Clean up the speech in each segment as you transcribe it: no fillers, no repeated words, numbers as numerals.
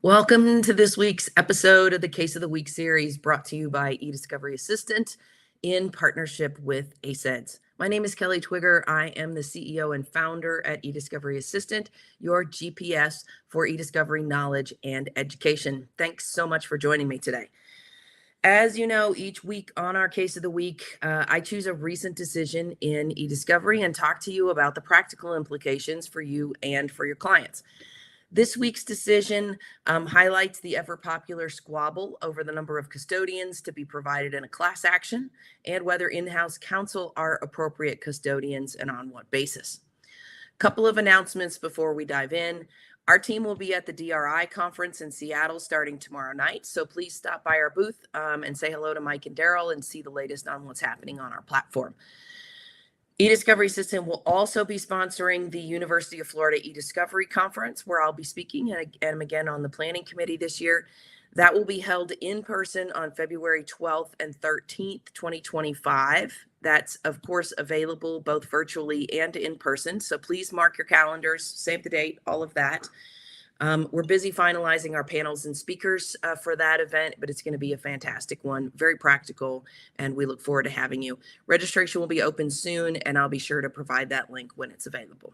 Welcome to this week's episode of the Case of the Week series brought to you by eDiscovery Assistant in partnership with 𝐴𝐶𝐸ds. My name is Kelly Twigger. I am the CEO and founder at eDiscovery Assistant, your GPS for eDiscovery knowledge and education. Thanks so much for joining me today. As you know, each week on our Case of the Week, I choose a recent decision in eDiscovery and talk to you about the practical implications for you and for your clients. This week's decision highlights the ever popular squabble over the number of custodians to be provided in a class action and whether in-house counsel are appropriate custodians and on what basis. Couple of announcements before we dive in. Our team will be at the DRI conference in Seattle starting tomorrow night, so please stop by our booth and say hello to Mike and Daryl and see the latest on what's happening on our platform. eDiscovery Assistant will also be sponsoring the University of Florida eDiscovery Conference, where I'll be speaking and I'm again on the planning committee this year. That will be held in person on February 12th and 13th, 2025. That's, of course, available both virtually and in person. So please mark your calendars, save the date, all of that. We're busy finalizing our panels and speakers for that event, but it's going to be a fantastic one, very practical, and we look forward to having you. Registration will be open soon, and I'll be sure to provide that link when it's available.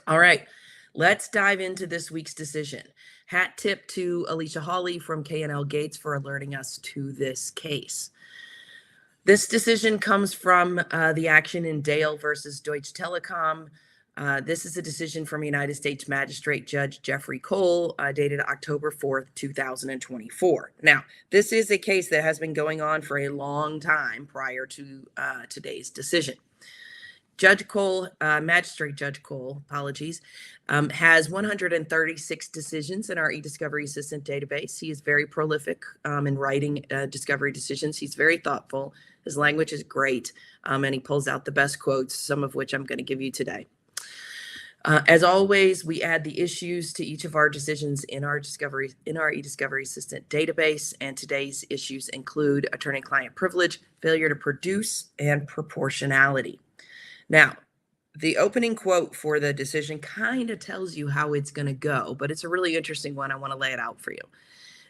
All right, let's dive into this week's decision. Hat tip to Alicia Hawley from K&L Gates for alerting us to this case. This decision comes from the action in Dale versus Deutsche Telekom. This is a decision from United States Magistrate Judge Cole, dated October 4th, 2024. Now, this is a case that has been going on for a long time prior to today's decision. Judge Cole, Magistrate Judge Cole, has 136 decisions in our eDiscovery Assistant database. He is very prolific in writing discovery decisions. He's very thoughtful. His language is great, and he pulls out the best quotes, some of which I'm going to give you today. As always, we add the issues to each of our decisions in our eDiscovery Assistant database, and today's issues include attorney-client privilege, failure to produce, and proportionality. Now, the opening quote for the decision kind of tells you how it's going to go, but it's a really interesting one. I want to lay it out for you.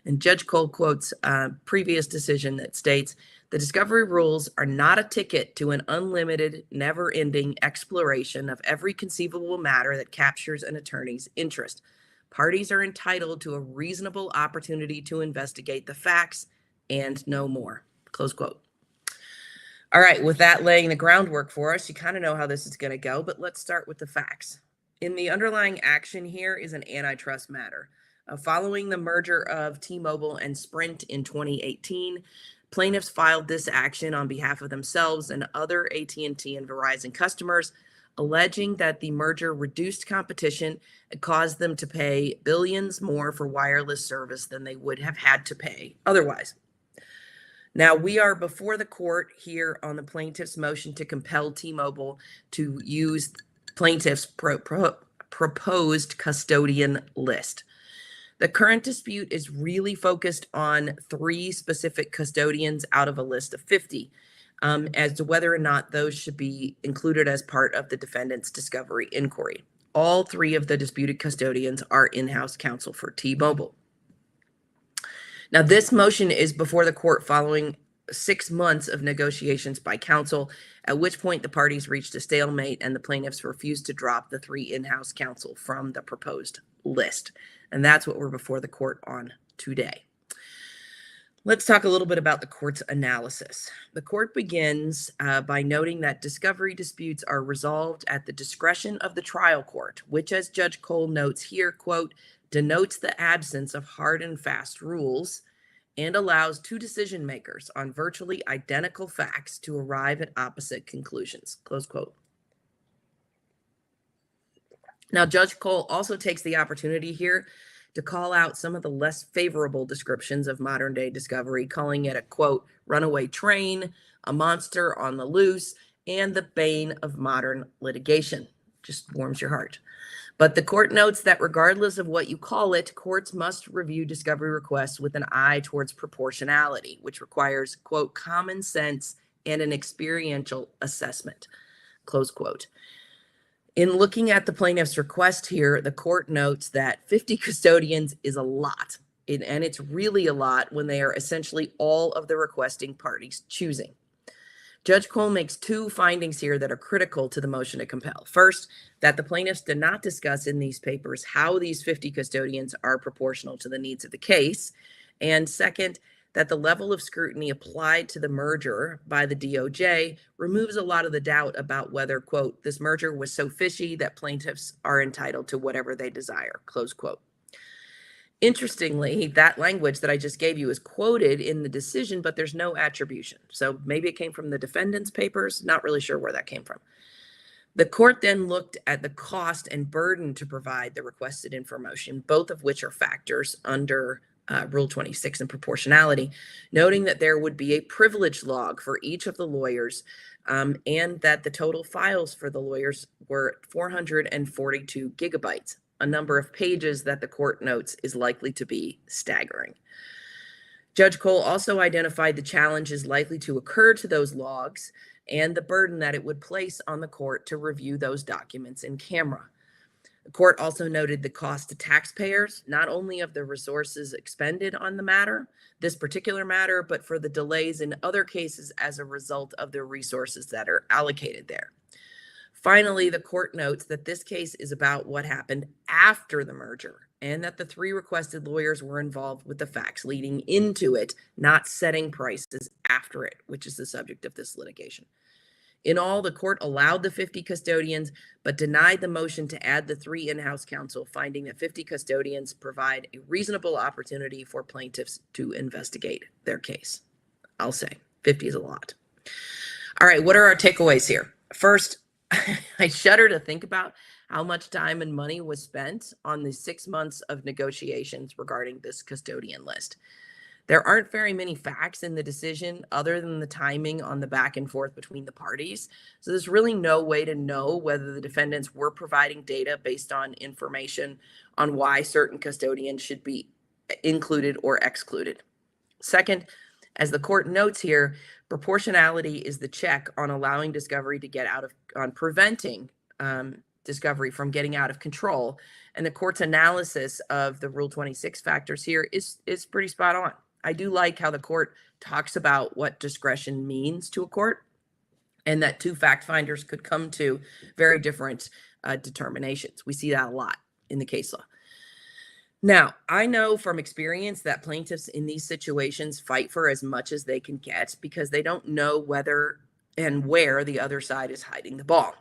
And Judge Cole quotes a previous decision that states, "The discovery rules are not a ticket to an unlimited, never-ending exploration of every conceivable matter that captures an attorney's interest. Parties are entitled to a reasonable opportunity to investigate the facts and no more." Close quote. All right, with that laying the groundwork for us, you kind of know how this is going to go, but let's start with the facts. In the underlying action here is an antitrust matter. Following the merger of T-Mobile and Sprint in 2018, plaintiffs filed this action on behalf of themselves and other AT&T and Verizon customers, alleging that the merger reduced competition and caused them to pay billions more for wireless service than they would have had to pay otherwise. Now, we are before the court here on the plaintiff's motion to compel T-Mobile to use plaintiff's proposed custodian list. The current dispute is really focused on 3 specific custodians out of a list of 50, as to whether or not those should be included as part of the defendant's discovery inquiry. All 3 of the disputed custodians are in-house counsel for T-Mobile. Now, this motion is before the court following 6 months of negotiations by counsel, at which point the parties reached a stalemate and the plaintiffs refused to drop the 3 in-house counsel from the proposed list. And that's what we're before the court on today. Let's talk a little bit about the court's analysis. The court begins by noting that discovery disputes are resolved at the discretion of the trial court, which, as Judge Cole notes here, quote, denotes the absence of hard and fast rules and allows 2 decision makers on virtually identical facts to arrive at opposite conclusions, close quote. Now, Judge Cole also takes the opportunity here to call out some of the less favorable descriptions of modern day discovery, calling it a, quote, runaway train, a monster on the loose, and the bane of modern litigation. Just warms your heart. But the court notes that regardless of what you call it, courts must review discovery requests with an eye towards proportionality, which requires, quote, common sense and an experiential assessment, close quote. In looking at the plaintiff's request here, the court notes that 50 custodians is a lot, and it's really a lot when they are essentially all of the requesting parties choosing. Judge Cole makes two findings here that are critical to the motion to compel. First, that the plaintiffs did not discuss in these papers how these 50 custodians are proportional to the needs of the case. And second, that the level of scrutiny applied to the merger by the DOJ removes a lot of the doubt about whether, quote, this merger was so fishy that plaintiffs are entitled to whatever they desire, close quote. Interestingly, that language that I just gave you is quoted in the decision, but there's no attribution. So maybe it came from the defendant's papers. Not really sure where that came from. The court then looked at the cost and burden to provide the requested information, both of which are factors under Rule 26 and proportionality, noting that there would be a privilege log for each of the lawyers and that the total files for the lawyers were 442 gigabytes. A number of pages that the court notes is likely to be staggering. Judge Cole also identified the challenges likely to occur to those logs and the burden that it would place on the court to review those documents in camera. The court also noted the cost to taxpayers, not only of the resources expended on the matter, this particular matter, but for the delays in other cases as a result of the resources that are allocated there. Finally, the court notes that this case is about what happened after the merger and that the three requested lawyers were involved with the facts leading into it, not setting prices after it, which is the subject of this litigation. In all, the court allowed the 50 custodians, but denied the motion to add the 3 in-house counsel, finding that 50 custodians provide a reasonable opportunity for plaintiffs to investigate their case. I'll say 50 is a lot. All right, what are our takeaways here? First, I shudder to think about how much time and money was spent on the 6 months of negotiations regarding this custodian list. There aren't very many facts in the decision other than the timing on the back and forth between the parties. So there's really no way to know whether the defendants were providing data based on information on why certain custodians should be included or excluded. Second, as the court notes here, proportionality is the check on allowing discovery to get out of, on preventing discovery from getting out of control. And the court's analysis of the Rule 26 factors here is pretty spot on. I do like how the court talks about what discretion means to a court and that two fact finders could come to very different determinations. We see that a lot in the case law. Now, I know from experience that plaintiffs in these situations fight for as much as they can get because they don't know whether and where the other side is hiding the ball.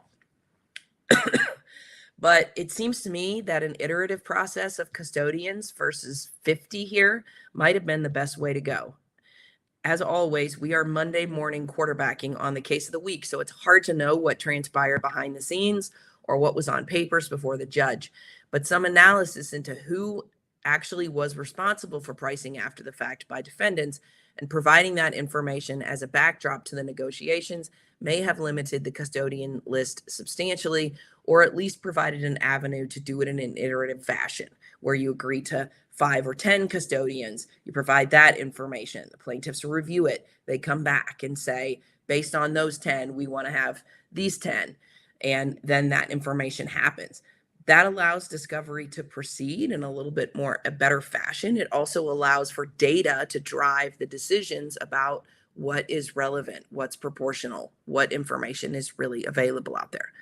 But it seems to me that an iterative process of custodians versus 50 here might have been the best way to go. As always, we are Monday morning quarterbacking on the case of the week, so it's hard to know what transpired behind the scenes or what was on papers before the judge. But some analysis into who actually was responsible for pricing after the fact by defendants and providing that information as a backdrop to the negotiations may have limited the custodian list substantially, or at least provided an avenue to do it in an iterative fashion, where you agree to 5 or 10 custodians, you provide that information, the plaintiffs review it, they come back and say, based on those 10, we want to have these 10, and then that information happens. That allows discovery to proceed in a little bit more a better fashion. It also allows for data to drive the decisions about what is relevant, what's proportional, what information is really available out there.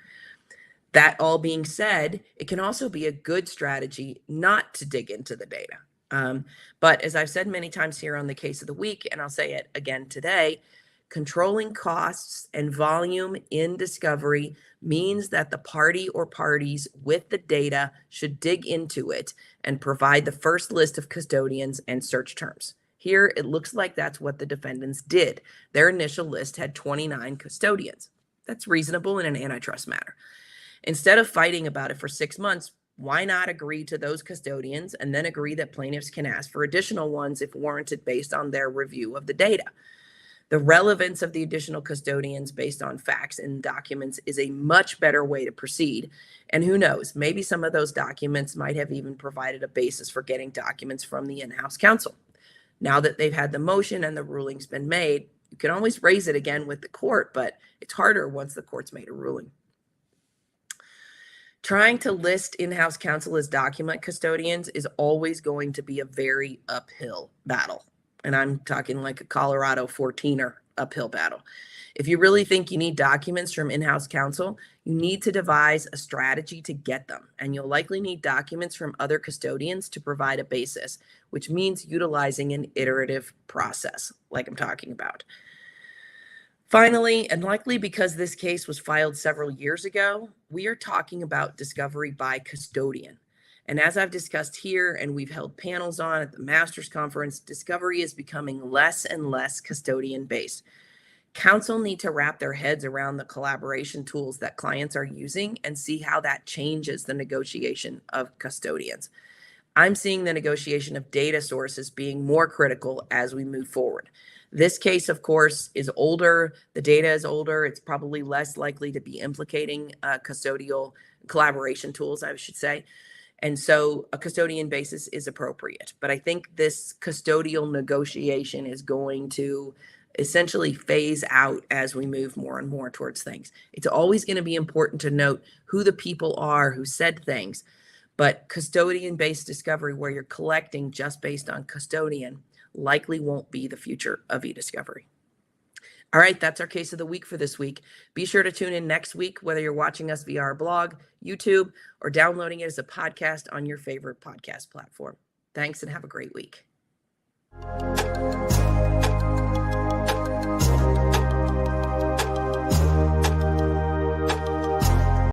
That all being said, it can also be a good strategy not to dig into the data. But as I've said many times here on the case of the week, and I'll say it again today, controlling costs and volume in discovery means that the party or parties with the data should dig into it and provide the first list of custodians and search terms. Here, it looks like that's what the defendants did. Their initial list had 29 custodians. That's reasonable in an antitrust matter. Instead of fighting about it for 6 months, why not agree to those custodians and then agree that plaintiffs can ask for additional ones if warranted based on their review of the data? The relevance of the additional custodians based on facts and documents is a much better way to proceed. And who knows, maybe some of those documents might have even provided a basis for getting documents from the in-house counsel. Now that they've had the motion and the ruling's been made, you can always raise it again with the court, but it's harder once the court's made a ruling. Trying to list in-house counsel as document custodians is always going to be a very uphill battle. And I'm talking like a Colorado 14er uphill battle. If you really think you need documents from in-house counsel, you need to devise a strategy to get them. And you'll likely need documents from other custodians to provide a basis, which means utilizing an iterative process like I'm talking about. Finally, and likely because this case was filed several years ago, we are talking about discovery by custodian. And as I've discussed here, and we've held panels on at the Masters Conference, discovery is becoming less and less custodian based. Counsel need to wrap their heads around the collaboration tools that clients are using and see how that changes the negotiation of custodians. I'm seeing the negotiation of data sources being more critical as we move forward. This case, of course, is older. The data is older. It's probably less likely to be implicating custodial collaboration tools, I should say. And so a custodian basis is appropriate. But I think this custodial negotiation is going to essentially phase out as we move more and more towards things. It's always going to be important to note who the people are who said things. But custodian-based discovery, where you're collecting just based on custodian, likely won't be the future of eDiscovery. All right, that's our case of the week for this week. Be sure to tune in next week, whether you're watching us via our blog, YouTube, or downloading it as a podcast on your favorite podcast platform. Thanks and have a great week.